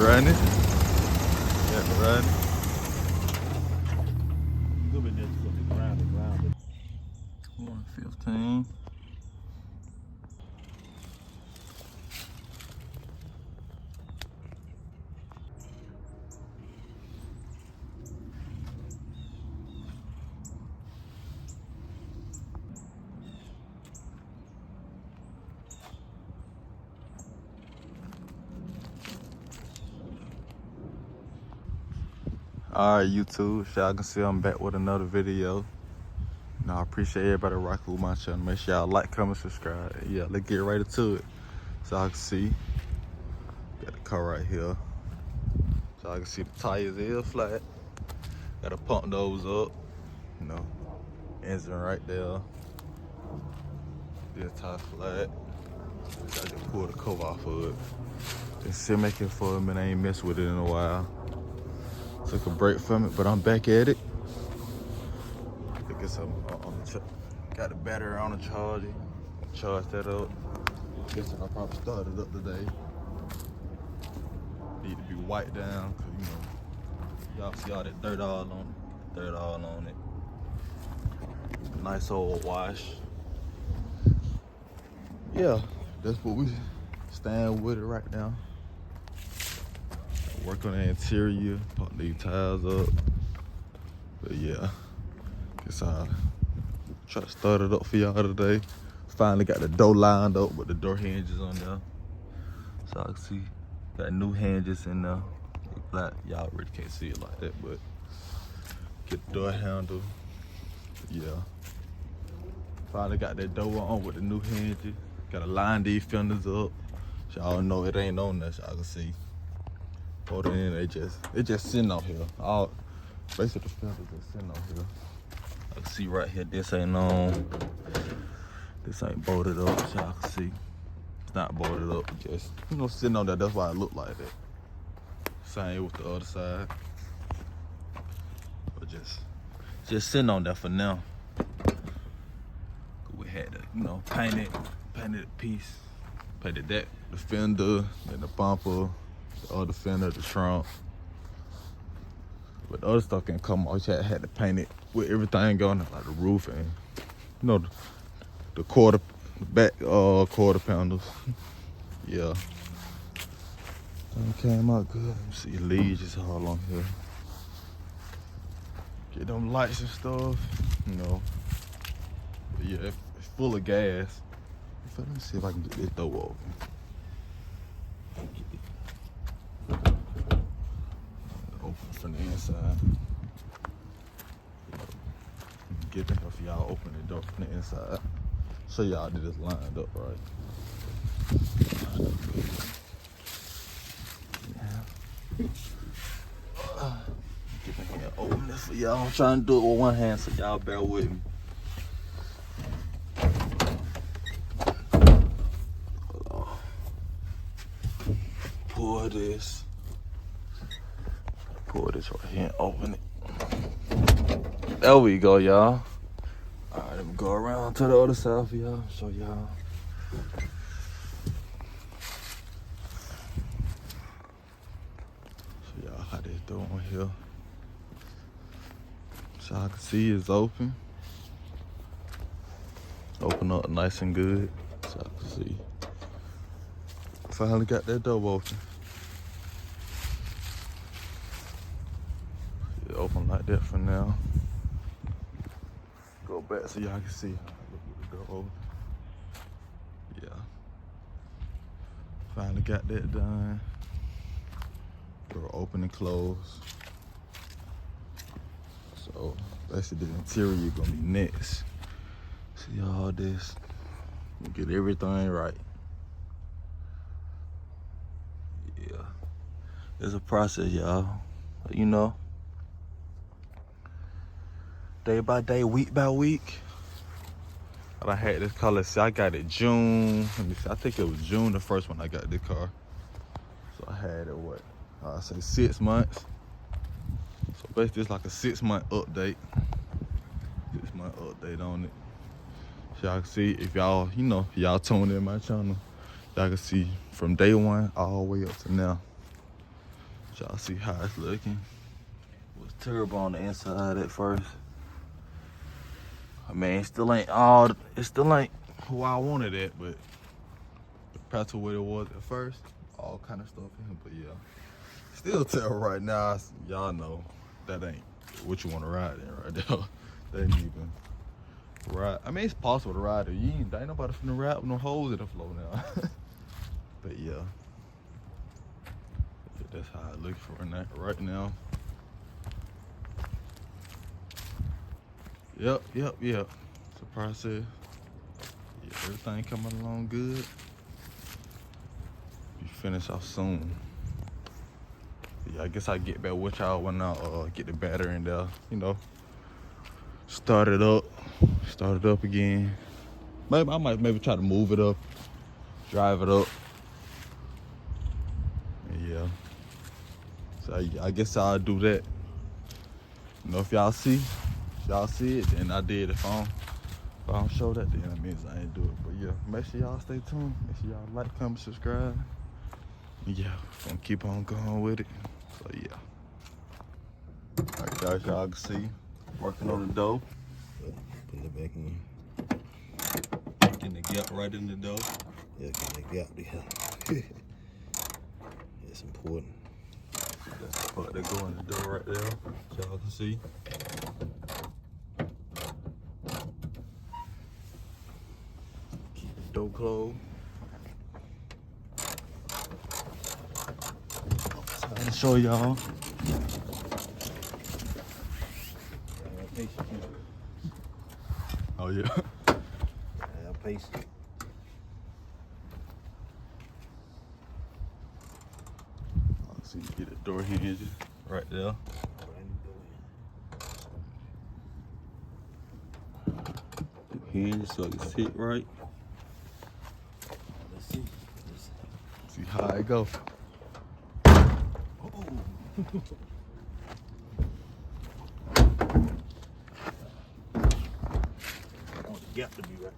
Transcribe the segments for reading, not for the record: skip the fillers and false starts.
running. Got the running. Good been there just gonna be grounded. 115. Alright, YouTube, as y'all can see, I'm back with another video. I appreciate everybody rocking with my channel. Make sure y'all like, comment, subscribe. Yeah, let's get right into it. So y'all can see, got the car right here. So y'all can see the tires is flat. Gotta pump those up. You know, engine right there. The tire flat. So I just pulled the cover off of it. Been sitting making for a minute, I ain't messed with it in a while. Took a break from it, but I'm back at it. Get some got the battery on the charger. Charge that up. Guess I'll probably start it up today. Need to be wiped down, cause you know, y'all see all that dirt all on it. Nice old wash. Yeah, that's what we stand with it right now. Work on the interior, put these tires up. But yeah, guess I'll try to start it up for y'all today. Finally got the door lined up with the door hinges on there. So I can see, got new hinges in there. Y'all really can't see it like that, but get the door handle. Yeah. Finally got that door on with the new hinges. Gotta line these fenders up. So y'all know it ain't on there, so y'all can see. Put it in, they just sitting out here. Basically the fenders just sitting out here. I can see right here, this ain't on. This ain't bolted up, so y'all can see. It's not bolted up, just, you know, sitting on there. That's why it look like that. Same with the other side. But just sitting on there for now. We had to, you know, painted a piece. Painted that, the fender, then the bumper, the other fender, the trunk. But the other stuff can come off. You had to paint it with everything on it, like the roof and, you know, the back quarter panels. Yeah. It came out good. Let me see, leaves is all on here. Get them lights and stuff, you know. But yeah, it's full of gas. Let me see if I can get this door open. Open from the inside. Get the hell for y'all open the door from the inside. So y'all did this lined up right. Get the hand open this for y'all. I'm trying to do it with one hand, so y'all bear with me. Pull this right here and open it. There we go, y'all. All right, let me go around to the other side for y'all. Show y'all. Show y'all how this door on here. So y'all can see it's open. Open up nice and good. So y'all can see. Finally got that door open. It open like that for now. Go back so y'all can see how I look with the door open. Yeah. Finally got that done. Door open and close. So basically the interior gonna be next. See all this. Get everything right. Yeah. It's a process, y'all. You know. Day by day, week by week. I had this car, let's see, I got it June. Let me see, I think it was June the first one I got this car. So I had it, what? I say 6 months. So basically it's like a 6-month update. 6-month update on it. So y'all can see, if y'all, you know, y'all tune in my channel, y'all can see from day one all the way up to now. Y'all see how it's looking. It was terrible on the inside at first. I mean, it still ain't who I wanted it, but compared to what it was at first, all kind of stuff in here. But yeah, still terrible right now. Y'all know that ain't what you want to ride in right there. That ain't even ride. I mean, it's possible to ride it. Ain't nobody finna ride with no holes in the floor now. But yeah, that's how I look for it right now. Yep. Surprise says, yeah, everything coming along good. Be finished off soon. Yeah, I guess I get back with y'all when I get the battery in there. You know, start it up again. I might try to move it up, drive it up. Yeah. So I guess I'll do that. You know, if y'all see it, then I did. If I don't show that, then that means I ain't do it. But yeah, make sure y'all stay tuned. Make sure y'all like, comment, subscribe. Yeah, gonna keep on going with it. So yeah. Alright guys, y'all can see working on the dough. Put it back in. Getting the gap right in the dough. Yeah, get that gap there. It's important. That's the part that go in the dough right there. So y'all can see. Keep the dough closed. So I'm gonna show y'all. Oh yeah. Have patience. So you get the door hinges right there. Hinge so it can sit right. Let's see. See how it go. I want the gap to be right.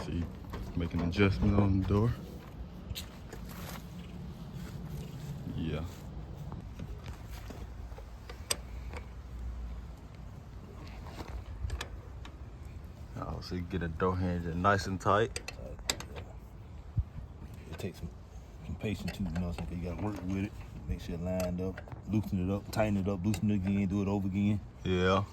See, making adjustments on the door. Yeah. Oh, so you get a door hinge nice and tight. It takes some patience too, you know what I'm saying? You gotta work with it, make sure it lined up, loosen it up, tighten it up, loosen it again, do it over again. Yeah.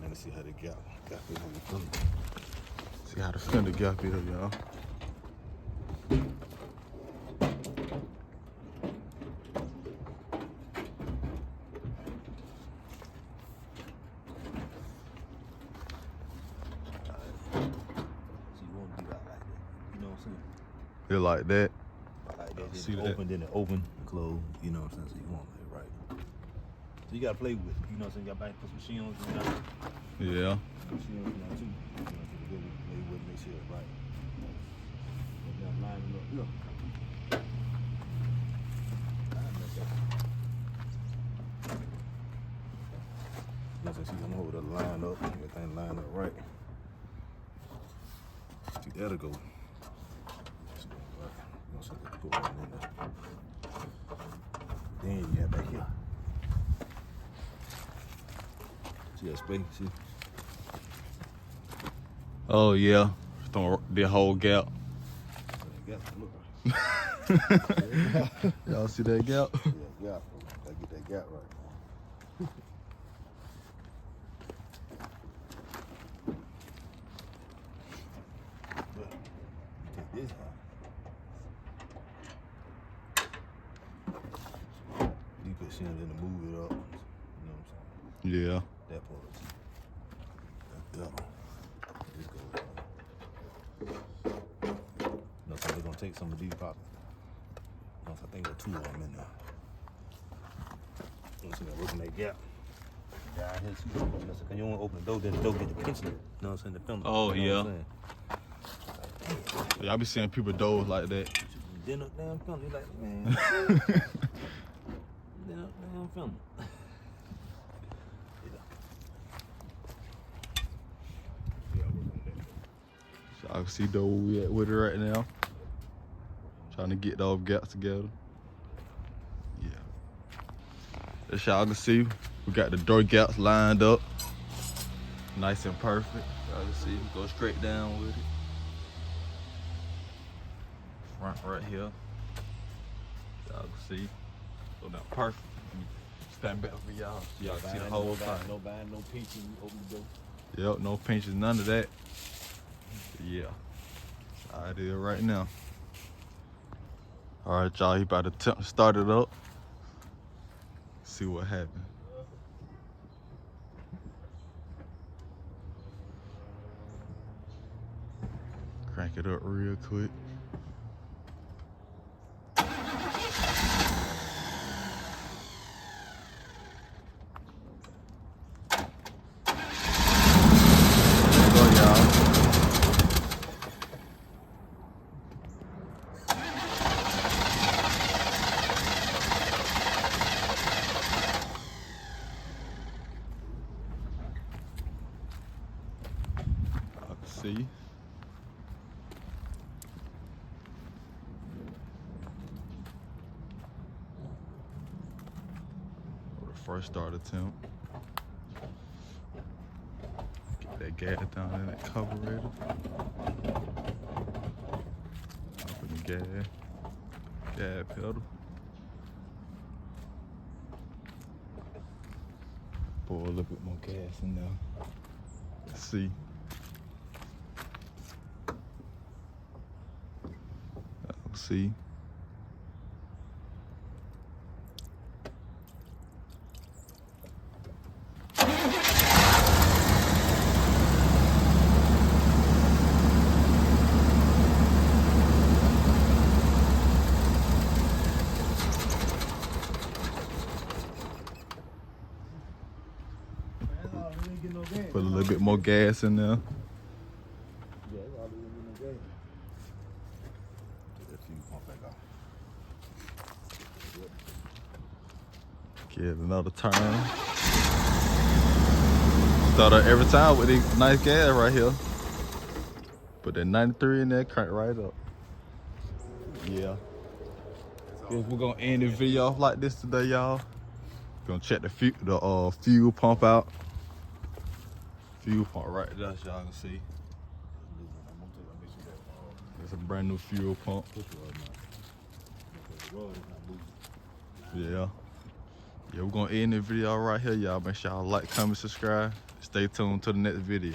Let me see how the gap is on the foot. See how the fender gap is, y'all. Feel like that. Like that, See then that? open, then it open, close, you know what I'm saying? So you want it right. So you gotta play with it, you know what I'm saying? You gotta put some shims in there. Yeah. Some shims in there too. You know, so you really play with it, make sure it's right. And now line it up. Look. You know, so she's gonna hold it lined up, everything lined up right. See, that'll go. Then you have back here. See that space? See? Oh yeah. The whole gap. That gap, look. Y'all see that gap? Yeah, gap. Gotta get that gap right. But you take this out. You put shims in to move it up. You know what I'm saying? Yeah. That part. That one. This goes. No, so they're gonna take some of these poppers. No, so I think there are 2 of them in there. You know, so they're working that gap. Down here, see, you know, so can you only open the door, then the door get to pinching it. You know what I'm saying? The fender. Oh, you know yeah. What I'm saying? Yeah, I be seeing people doors like that. Then up damn fender, you like, man. Then I'm filming. So I can see though where we at with it right now. Trying to get those gaps together. Yeah. As y'all can see, we got the door gaps lined up. Nice and perfect. Y'all can see, go straight down with it. Front right here. Y'all can see. Go down perfect. Stand back for y'all so y'all can see the whole thing. No buying, no pinching, you open the door. Yep, no pinches, none of that. Yeah. That's how it is right now. All right, y'all, he about to attempt to start it up. See what happens. Crank it up real quick. See? For the first start attempt. Get that gas down in that carburetor. Open the gas pedal. Pour a little bit more gas in there. Let's see. See. Put a little bit more gas in there. Get another turn. Start up every time with this nice gas right here. Put that 93 in there, crank right up. Yeah. Guess we're gonna end the video off like this today, y'all. Gonna check the fuel pump out. Fuel pump right there, as y'all can see. It's a brand new fuel pump. Yeah. Yeah, we're gonna end the video right here, y'all. Make sure y'all like, comment, subscribe. Stay tuned to the next video.